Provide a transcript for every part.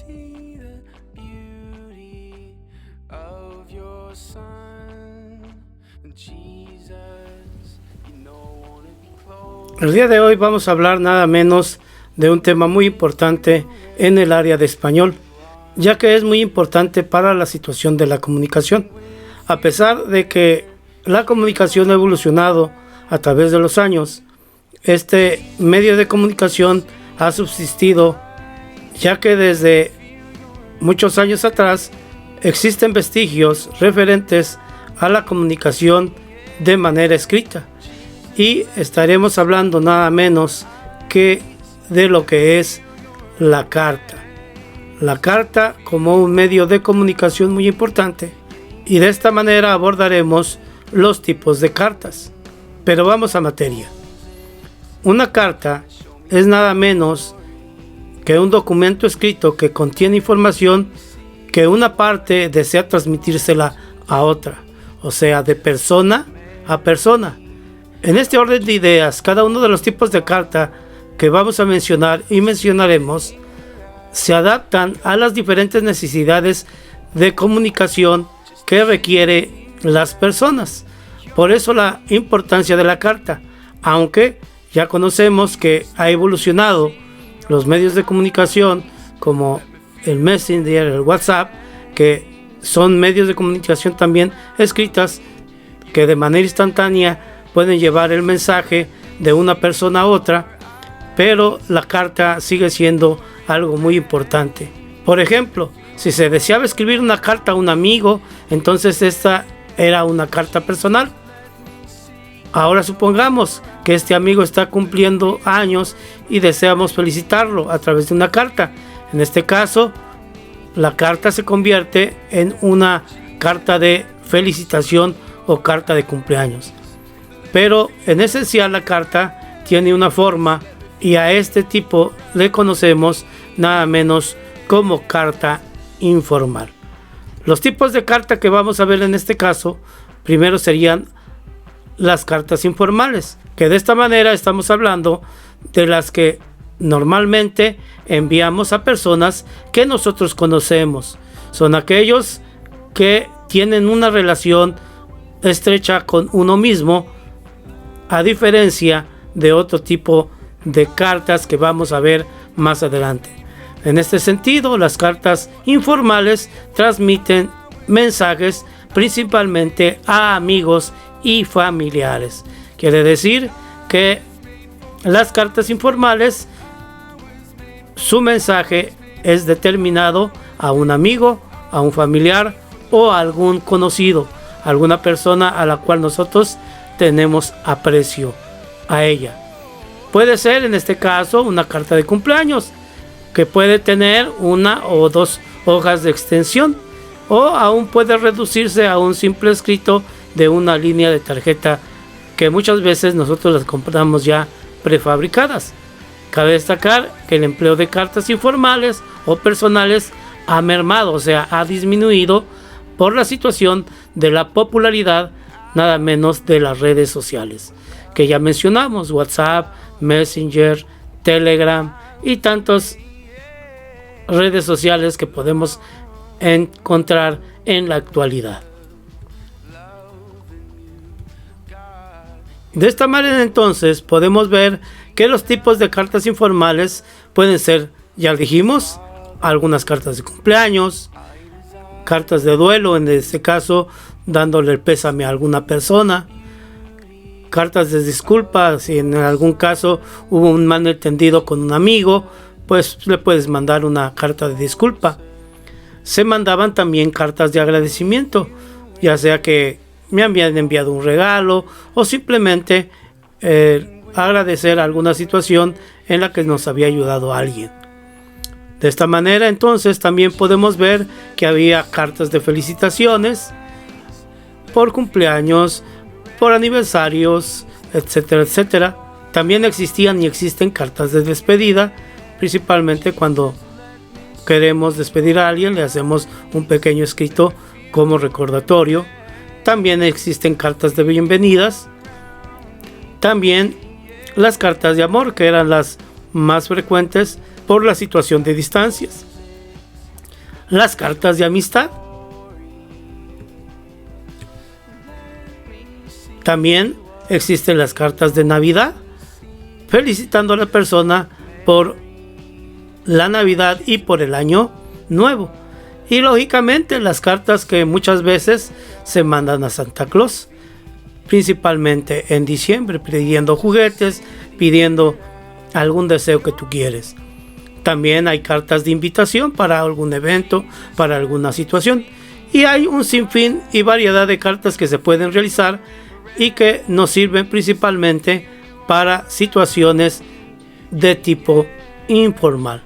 see the beauty of your son, Jesus. You know, wanna be close. El día de hoy vamos a hablar nada menos de un tema muy importante en el área de español, ya que es muy importante para la situación de la comunicación. A pesar de que la comunicación ha evolucionado a través de los años, este medio de comunicación ha subsistido, ya que desde muchos años atrás existen vestigios referentes a la comunicación de manera escrita, y estaremos hablando nada menos que de lo que es la carta. La carta como un medio de comunicación muy importante, y de esta manera abordaremos los tipos de cartas. Pero vamos a materia. Una carta es nada menos que un documento escrito que contiene información que una parte desea transmitírsela a otra, o sea, de persona a persona. En este orden de ideas, cada uno de los tipos de carta que vamos a mencionar y mencionaremos se adaptan a las diferentes necesidades de comunicación que requiere las personas. Por eso la importancia de la carta, aunque ya conocemos que ha evolucionado los medios de comunicación como el Messenger, el WhatsApp, que son medios de comunicación también escritas que de manera instantánea pueden llevar el mensaje de una persona a otra, pero la carta sigue siendo algo muy importante. Por ejemplo, si se deseaba escribir una carta a un amigo, entonces esta era una carta personal. Ahora supongamos que este amigo está cumpliendo años y deseamos felicitarlo a través de una carta. En este caso, la carta se convierte en una carta de felicitación o carta de cumpleaños. Pero en esencial la carta tiene una forma, y a este tipo le conocemos nada menos como carta informal. Los tipos de carta que vamos a ver en este caso, primero serían las cartas informales, que de esta manera estamos hablando de las que normalmente enviamos a personas que nosotros conocemos. Son aquellos que tienen una relación estrecha con uno mismo, a diferencia de otro tipo de cartas que vamos a ver más adelante. En este sentido, las cartas informales transmiten mensajes principalmente a amigos y familiares. Quiere decir que las cartas informales, su mensaje es determinado a un amigo, a un familiar o a algún conocido, alguna persona a la cual nosotros tenemos aprecio a ella. Puede ser en este caso una carta de cumpleaños, que puede tener una o dos hojas de extensión, o aún puede reducirse a un simple escrito de una línea de tarjeta, que muchas veces nosotros las compramos ya prefabricadas. Cabe destacar que el empleo de cartas informales o personales ha mermado, o sea, ha disminuido por la situación de la popularidad nada menos de las redes sociales que ya mencionamos: WhatsApp, Messenger, Telegram y tantas redes sociales que podemos encontrar en la actualidad. De esta manera entonces podemos ver que los tipos de cartas informales pueden ser, ya dijimos, algunas cartas de cumpleaños, cartas de duelo, en este caso dándole el pésame a alguna persona, cartas de disculpas, si en algún caso hubo un malentendido con un amigo, pues le puedes mandar una carta de disculpa. Se mandaban también cartas de agradecimiento, ya sea que me habían enviado un regalo o simplemente agradecer alguna situación en la que nos había ayudado alguien. De esta manera entonces también podemos ver que había cartas de felicitaciones por cumpleaños, por aniversarios, etcétera, etcétera. También existían y existen cartas de despedida, principalmente cuando queremos despedir a alguien, le hacemos un pequeño escrito como recordatorio. También existen cartas de bienvenidas. También las cartas de amor, que eran las más frecuentes por la situación de distancias. las cartas de amistad. También existen las cartas de Navidad, felicitando a la persona por la Navidad y por el año nuevo. Y lógicamente las cartas que muchas veces se mandan a Santa Claus, principalmente en diciembre, pidiendo juguetes, pidiendo algún deseo que tú quieres. También hay cartas de invitación para algún evento, para alguna situación. Y hay un sinfín y variedad de cartas que se pueden realizar y que nos sirven principalmente para situaciones de tipo informal.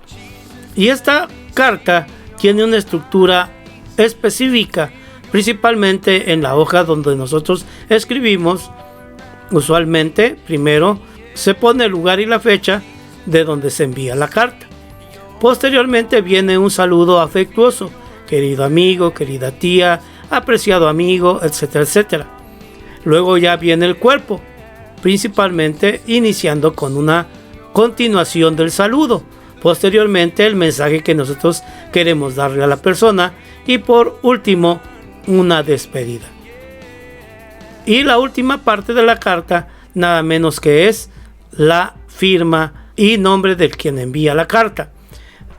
Y esta carta tiene una estructura específica, principalmente en la hoja donde nosotros escribimos. Usualmente primero se pone el lugar y la fecha de donde se envía la carta. Posteriormente viene un saludo afectuoso: querido amigo, querida tía, apreciado amigo, etcétera, etcétera. Luego ya viene el cuerpo, principalmente iniciando con una continuación del saludo. Posteriormente el mensaje que nosotros queremos darle a la persona. Y por último, una despedida. Y la última parte de la carta, nada menos que es la firma y nombre del quien envía la carta.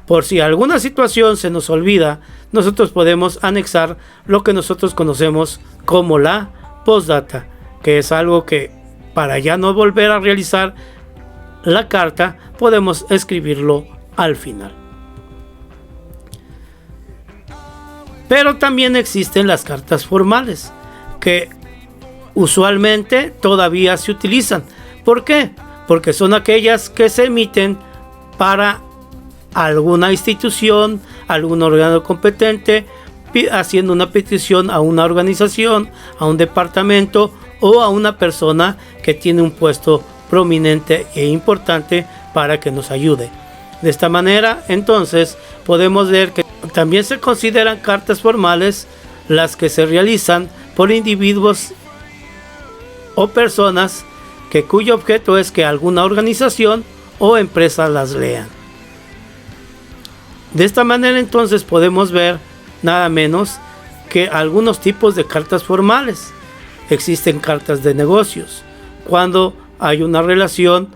Por si alguna situación se nos olvida, nosotros podemos anexar lo que nosotros conocemos como la postdata, que es algo que, para ya no volver a realizar la carta, podemos escribirlo al final. Pero también existen las cartas formales, que usualmente todavía se utilizan. ¿Por qué? Porque son aquellas que se emiten para alguna institución, algún órgano competente, haciendo una petición a una organización, a un departamento o a una persona que tiene un puesto prominente e importante para que nos ayude. De esta manera, entonces, podemos ver que también se consideran cartas formales las que se realizan por individuos o personas cuyo objeto es que alguna organización o empresa las lean. De esta manera, entonces, podemos ver nada menos que algunos tipos de cartas formales. Existen cartas de negocios, cuando hay una relación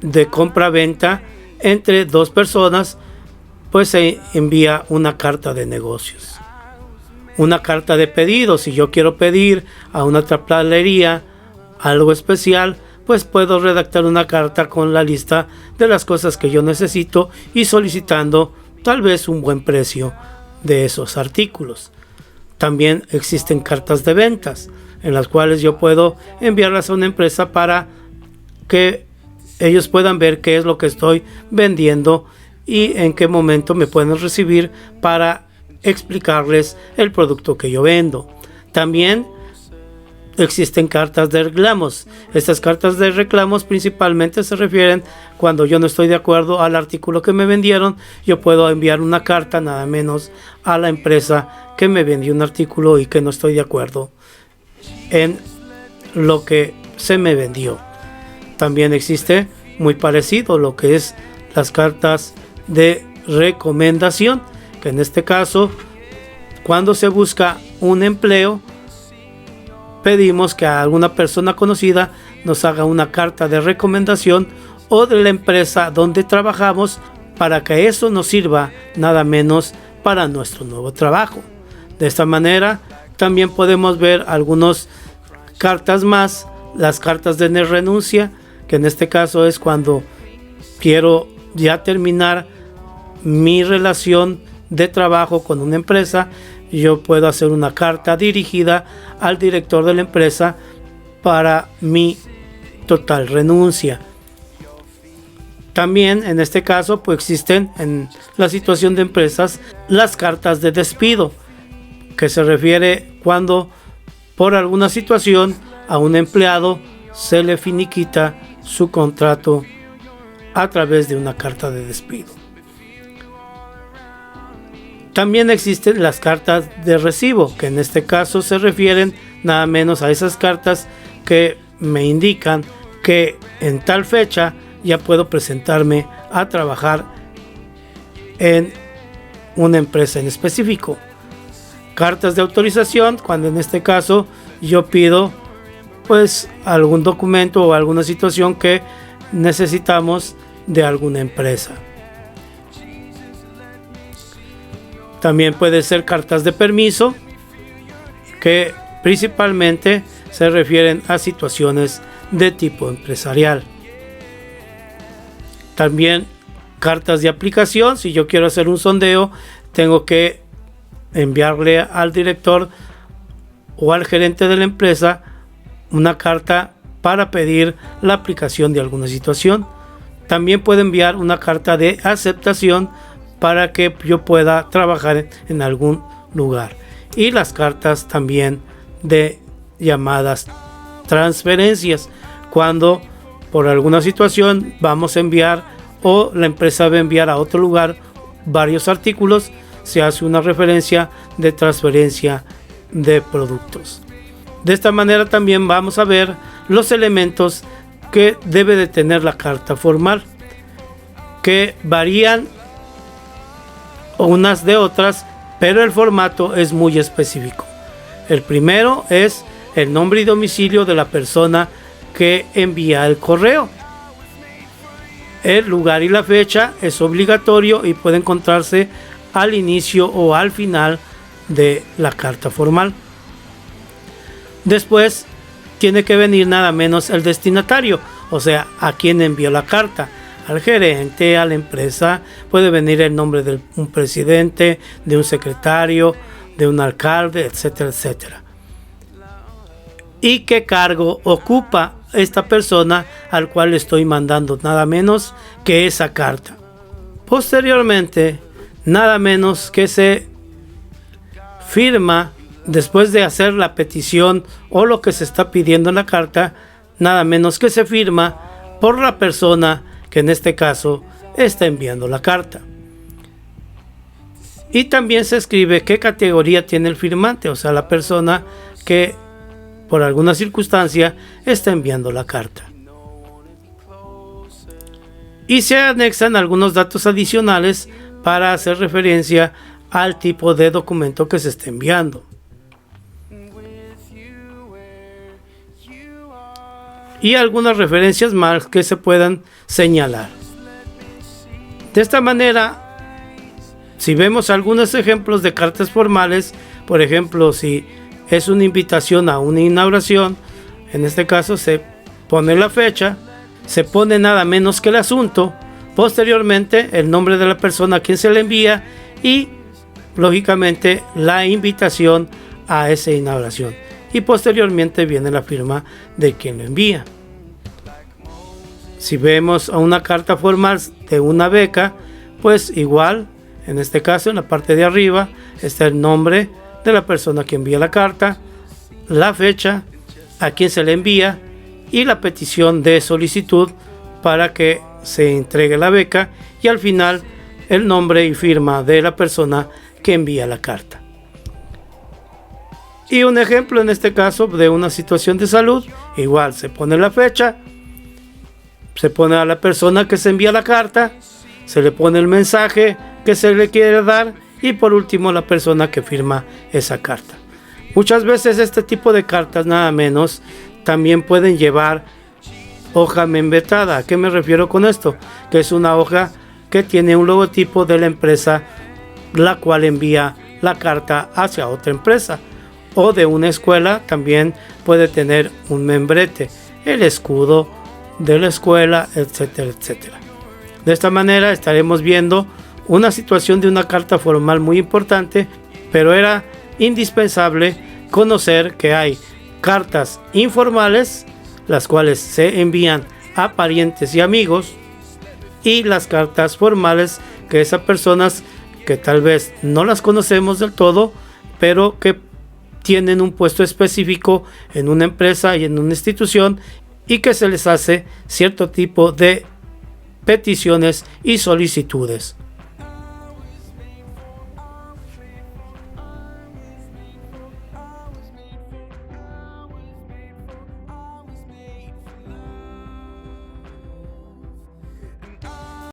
de compra-venta entre dos personas, pues se envía una carta de negocios. Una carta de pedido: si yo quiero pedir a una papelería algo especial, pues puedo redactar una carta con la lista de las cosas que yo necesito y solicitando tal vez un buen precio de esos artículos. También existen cartas de ventas, en las cuales yo puedo enviarlas a una empresa para que ellos puedan ver qué es lo que estoy vendiendo y en qué momento me pueden recibir para explicarles el producto que yo vendo. También existen cartas de reclamos. Estas cartas de reclamos principalmente se refieren cuando yo no estoy de acuerdo al artículo que me vendieron. Yo puedo enviar una carta nada menos a la empresa que me vendió un artículo y que no estoy de acuerdo en lo que se me vendió. También existe muy parecido lo que es las cartas de recomendación, que en este caso, cuando se busca un empleo, pedimos que a alguna persona conocida nos haga una carta de recomendación o de la empresa donde trabajamos, para que eso nos sirva nada menos para nuestro nuevo trabajo. De esta manera también podemos ver algunas cartas más, las cartas de renuncia, que en este caso es cuando quiero ya terminar mi relación de trabajo con una empresa. Yo puedo hacer una carta dirigida al director de la empresa para mi total renuncia. También en este caso pues existen en la situación de empresas las cartas de despido, que se refiere cuando por alguna situación a un empleado se le finiquita su contrato a través de una carta de despido. También existen las cartas de recibo, que en este caso se refieren nada menos a esas cartas que me indican que en tal fecha ya puedo presentarme a trabajar en una empresa en específico. Cartas de autorización, cuando en este caso yo pido pues algún documento o alguna situación que necesitamos de alguna empresa. También puede ser cartas de permiso, que principalmente se refieren a situaciones de tipo empresarial. También cartas de aplicación, si yo quiero hacer un sondeo, tengo que enviarle al director o al gerente de la empresa una carta para pedir la aplicación de alguna situación. También puedo enviar una carta de aceptación para que yo pueda trabajar en algún lugar. Y las cartas también de llamadas transferencias, cuando por alguna situación vamos a enviar o la empresa va a enviar a otro lugar varios artículos, se hace una referencia de transferencia de productos. De esta manera también vamos a ver los elementos que debe de tener la carta formal, que varían unas de otras, pero el formato es muy específico. El primero es el nombre y domicilio de la persona que envía el correo. El lugar y la fecha es obligatorio y puede encontrarse al inicio o al final de la carta formal. Después tiene que venir nada menos el destinatario, o sea, a quien envió la carta. Al gerente, a la empresa, puede venir el nombre de un presidente, de un secretario, de un alcalde, etcétera, etcétera. ¿Y qué cargo ocupa esta persona al cual le estoy mandando nada menos que esa carta? Posteriormente, nada menos que se firma, después de hacer la petición o lo que se está pidiendo en la carta, nada menos que se firma por la persona que en este caso está enviando la carta. Y también se escribe qué categoría tiene el firmante, o sea, la persona que por alguna circunstancia está enviando la carta. Y se anexan algunos datos adicionales para hacer referencia al tipo de documento que se está enviando. Y algunas referencias más que se puedan señalar. De esta manera, si vemos algunos ejemplos de cartas formales, por ejemplo, si es una invitación a una inauguración, en este caso se pone la fecha, se pone nada menos que el asunto, posteriormente el nombre de la persona a quien se le envía y lógicamente la invitación a esa inauguración. Y posteriormente viene la firma de quien lo envía. Si vemos a una carta formal de una beca, pues igual, en este caso en la parte de arriba está el nombre de la persona que envía la carta, la fecha, a quien se le envía y la petición de solicitud para que se entregue la beca, y al final el nombre y firma de la persona que envía la carta. Y un ejemplo en este caso de una situación de salud, igual se pone la fecha, se pone a la persona que se envía la carta, se le pone el mensaje que se le quiere dar y por último la persona que firma esa carta. Muchas veces este tipo de cartas nada menos también pueden llevar hoja membretada. ¿A qué me refiero con esto? Que es una hoja que tiene un logotipo de la empresa la cual envía la carta hacia otra empresa, o de una escuela también puede tener un membrete, el escudo de la escuela, etcétera, etcétera. De esta manera estaremos viendo una situación de una carta formal muy importante, pero era indispensable conocer que hay cartas informales, las cuales se envían a parientes y amigos, y las cartas formales, que esas personas que tal vez no las conocemos del todo, pero que tienen un puesto específico en una empresa y en una institución, y que se les hace cierto tipo de peticiones y solicitudes.